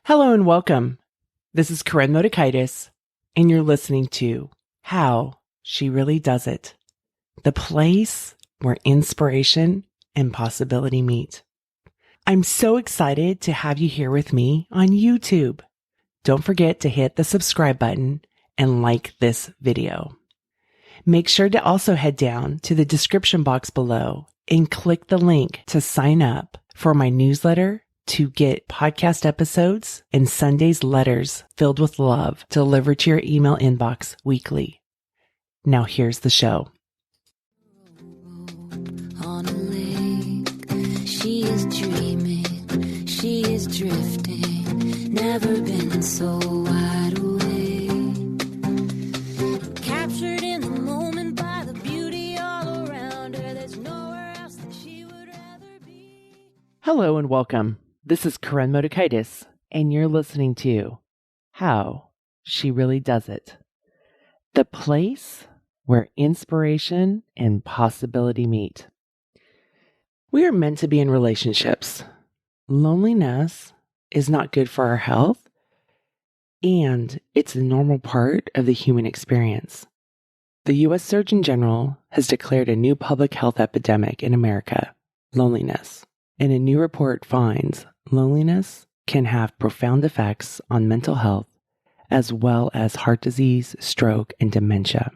Hello and welcome. This is Koren, and you're listening to How She Really Does It, the place where inspiration and possibility meet. I'm so excited to have you here with me on YouTube. Don't forget to hit the subscribe button and like this video. Make sure to also head down to the description box below and click the link to sign up for my newsletter to get podcast episodes and Sunday's letters filled with love delivered to your email inbox weekly. Now here's the show. On a lake, she is dreaming, she is drifting, never been so wide awake. Captured in the moment by the beauty all around her, there's nowhere else that she would rather be. Hello and welcome. This is Koren, and you're listening to How She Really Does It, the place where inspiration and possibility meet. We are meant to be in relationships. Loneliness is not good for our health, and it's a normal part of the human experience. The U.S. Surgeon General has declared a new public health epidemic in America, loneliness, and a new report finds loneliness can have profound effects on mental health, as well as heart disease, stroke, and dementia.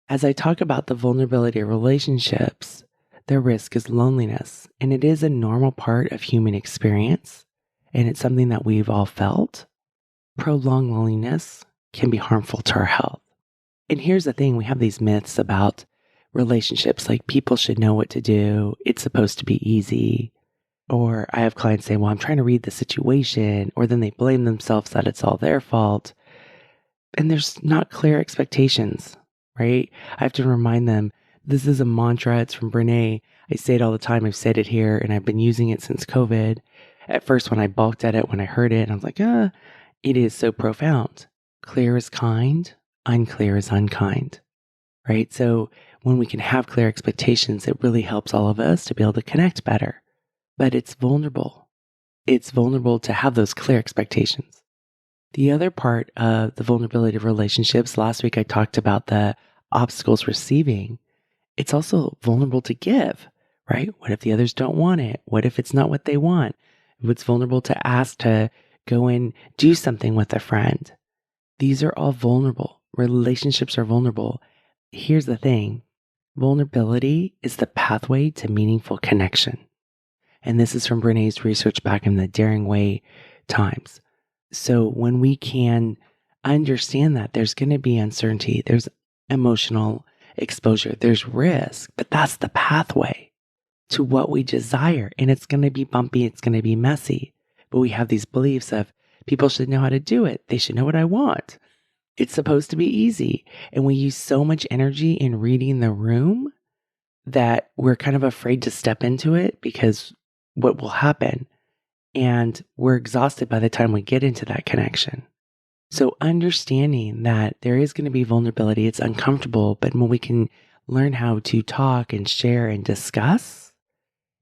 As I talk about the vulnerability of relationships, the risk is loneliness, and it is a normal part of human experience, and it's something that we've all felt. Prolonged loneliness can be harmful to our health. And here's the thing, we have these myths about relationships, like people should know what to do, it's supposed to be easy. Or I have clients say, well, I'm trying to read the situation, or then they blame themselves that it's all their fault. And there's not clear expectations, right? I have to remind them, this is a mantra. It's from Brene. I say it all the time. I've said it here, and I've been using it since COVID. At first, when I balked at it, when I heard it, I was like, it is so profound. Clear is kind, unclear is unkind, right? So when we can have clear expectations, it really helps all of us to be able to connect better. But it's vulnerable. It's vulnerable to have those clear expectations. The other part of the vulnerability of relationships, last week I talked about the obstacles receiving. It's also vulnerable to give, right? What if the others don't want it? What if it's not what they want? It's vulnerable to ask to go and do something with a friend. These are all vulnerable. Relationships are vulnerable. Here's the thing. Vulnerability is the pathway to meaningful connection. And this is from Brené's research back in the Daring Way times. So when we can understand that there's going to be uncertainty, there's emotional exposure, there's risk, but that's the pathway to what we desire. And it's going to be bumpy, it's going to be messy. But we have these beliefs of people should know how to do it. They should know what I want. It's supposed to be easy. And we use so much energy in reading the room that we're kind of afraid to step into it because what will happen, and we're exhausted by the time we get into that connection. So understanding that there is going to be vulnerability, it's uncomfortable, but when we can learn how to talk and share and discuss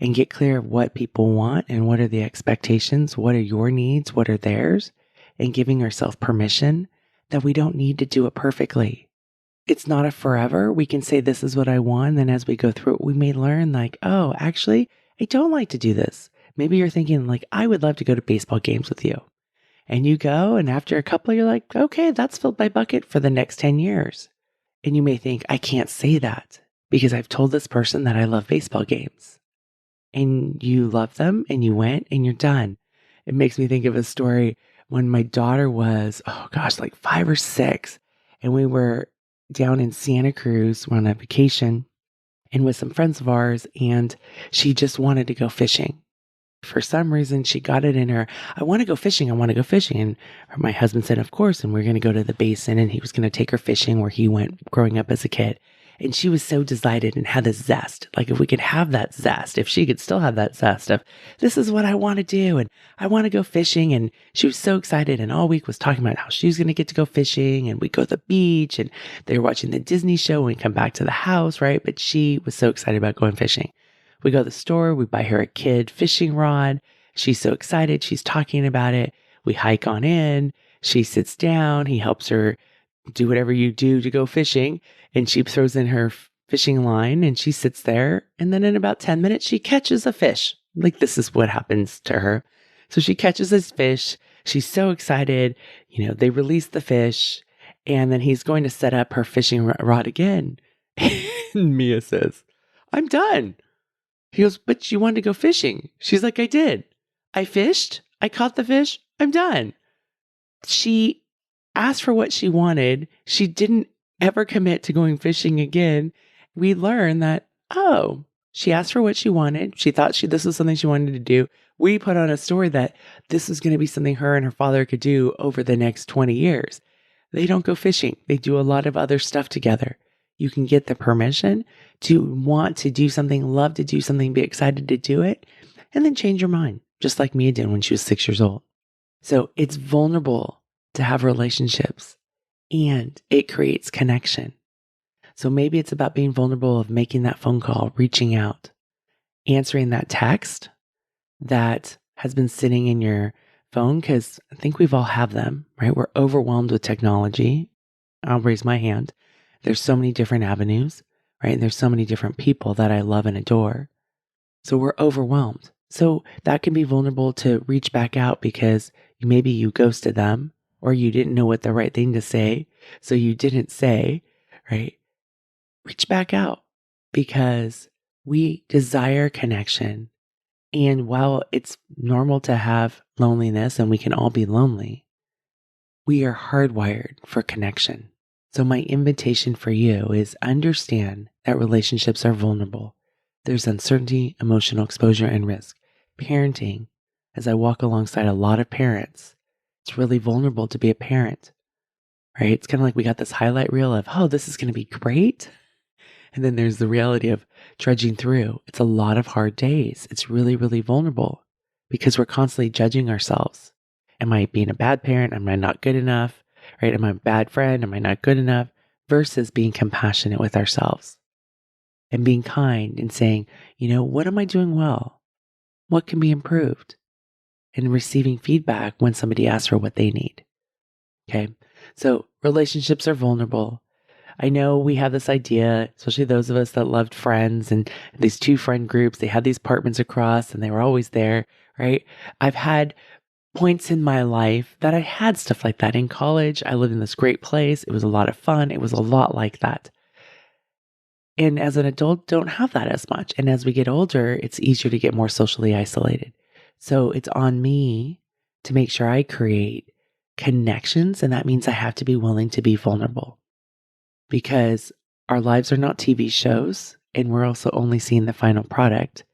and get clear of what people want and what are the expectations, what are your needs, what are theirs, and giving ourselves permission that we don't need to do it perfectly. It's not a forever. We can say, this is what I want. And then as we go through it, we may learn like, oh, actually, I don't like to do this. Maybe you're thinking like, I would love to go to baseball games with you. And you go, and after a couple, you're like, okay, that's filled my bucket for the next 10 years. And you may think, I can't say that because I've told this person that I love baseball games. And you love them and you went and you're done. It makes me think of a story when my daughter was, like 5 or 6. And we were down in Santa Cruz on a vacation and with some friends of ours, and she just wanted to go fishing. For some reason, she got it in her, I want to go fishing. And my husband said, of course, and we're going to go to the basin, and he was going to take her fishing where he went growing up as a kid. And she was so delighted and had this zest. Like if we could have that zest, if she could still have that zest of, this is what I want to do, and I want to go fishing. And she was so excited, and all week was talking about how she was going to get to go fishing, and we go to the beach, and they were watching the Disney show when we come back to the house, right? But she was so excited about going fishing. We go to the store, we buy her a kid fishing rod. She's so excited. She's talking about it. We hike on in. She sits down. He helps her do whatever you do to go fishing. And she throws in her fishing line and she sits there. And then in about 10 minutes, she catches a fish. Like this is what happens to her. So she catches this fish. She's so excited. They release the fish and then he's going to set up her fishing rod again. And Mia says, I'm done. He goes, but you wanted to go fishing. She's like, I did. I fished. I caught the fish. I'm done. She asked for what she wanted. She didn't ever commit to going fishing again. We learned that, she asked for what she wanted. She thought this was something she wanted to do. We put on a story that this was going to be something her and her father could do over the next 20 years. They don't go fishing. They do a lot of other stuff together. You can get the permission to want to do something, love to do something, be excited to do it, and then change your mind, just like Mia did when she was 6 years old. So it's vulnerable to have relationships and it creates connection. So maybe it's about being vulnerable of making that phone call, reaching out, answering that text that has been sitting in your phone, because I think we've all have them, right? We're overwhelmed with technology. I'll raise my hand. There's so many different avenues, right? And there's so many different people that I love and adore. So we're overwhelmed. So that can be vulnerable to reach back out because maybe you ghosted them or you didn't know what the right thing to say. So you didn't say, right? Reach back out because we desire connection. And while it's normal to have loneliness and we can all be lonely, we are hardwired for connection. So my invitation for you is understand that relationships are vulnerable. There's uncertainty, emotional exposure, and risk. Parenting, as I walk alongside a lot of parents, it's really vulnerable to be a parent, right? It's kind of like we got this highlight reel of, this is going to be great. And then there's the reality of trudging through. It's a lot of hard days. It's really, really vulnerable because we're constantly judging ourselves. Am I being a bad parent? Am I not good enough? Right? Am I a bad friend? Am I not good enough? Versus being compassionate with ourselves and being kind and saying, what am I doing well? What can be improved? And receiving feedback when somebody asks for what they need. Okay. So relationships are vulnerable. I know we have this idea, especially those of us that loved Friends and these 2 friend groups, they had these apartments across and they were always there, right? I've had points in my life that I had stuff like that. In college, I lived in this great place. It was a lot of fun. It was a lot like that. And as an adult, don't have that as much. And as we get older, it's easier to get more socially isolated. So it's on me to make sure I create connections. And that means I have to be willing to be vulnerable because our lives are not TV shows. And we're also only seeing the final product.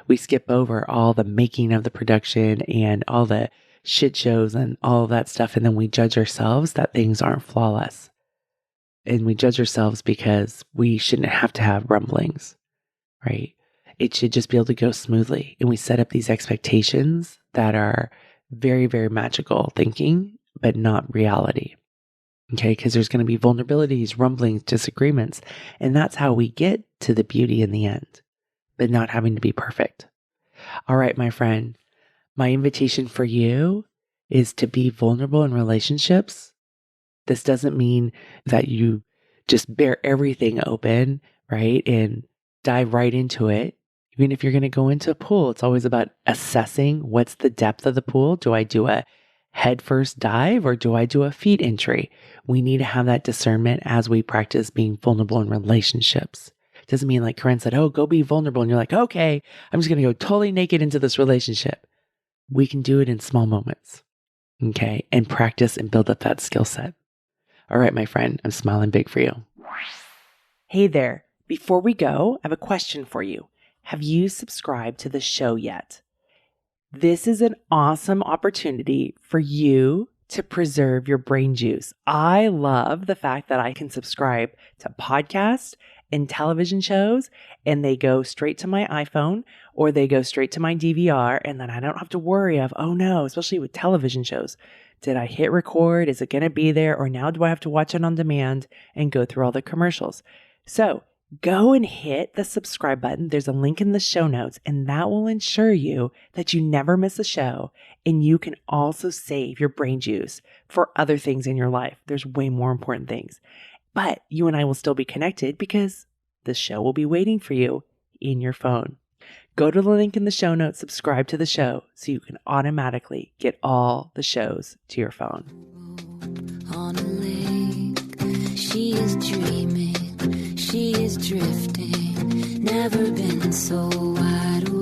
We skip over all the making of the production and all the shit shows and all of that stuff. And then we judge ourselves that things aren't flawless. And we judge ourselves because we shouldn't have to have rumblings, right? It should just be able to go smoothly. And we set up these expectations that are very, very magical thinking, but not reality. Okay, because there's going to be vulnerabilities, rumblings, disagreements. And that's how we get to the beauty in the end, but not having to be perfect. All right, my friend, my invitation for you is to be vulnerable in relationships. This doesn't mean that you just bear everything open, right? And dive right into it. Even if you're going to go into a pool, it's always about assessing what's the depth of the pool. Do I do a head first dive or do I do a feet entry? We need to have that discernment as we practice being vulnerable in relationships. It doesn't mean like Koren said, go be vulnerable. And you're like, okay, I'm just going to go totally naked into this relationship. We can do it in small moments, okay? And practice and build up that skill set. All right, my friend, I'm smiling big for you. Hey there. Before we go, I have a question for you. Have you subscribed to the show yet? This is an awesome opportunity for you to preserve your brain juice. I love the fact that I can subscribe to podcasts and television shows, and they go straight to my iPhone or they go straight to my DVR, and then I don't have to worry of, oh no, especially with television shows. Did I hit record? Is it going to be there? Or now do I have to watch it on demand and go through all the commercials? So go and hit the subscribe button. There's a link in the show notes, and that will ensure you that you never miss a show. And you can also save your brain juice for other things in your life. There's way more important things. But you and I will still be connected because the show will be waiting for you in your phone. Go to the link in the show notes, subscribe to the show so you can automatically get all the shows to your phone. On a lake, she is dreaming, she is drifting, never been so wide awake.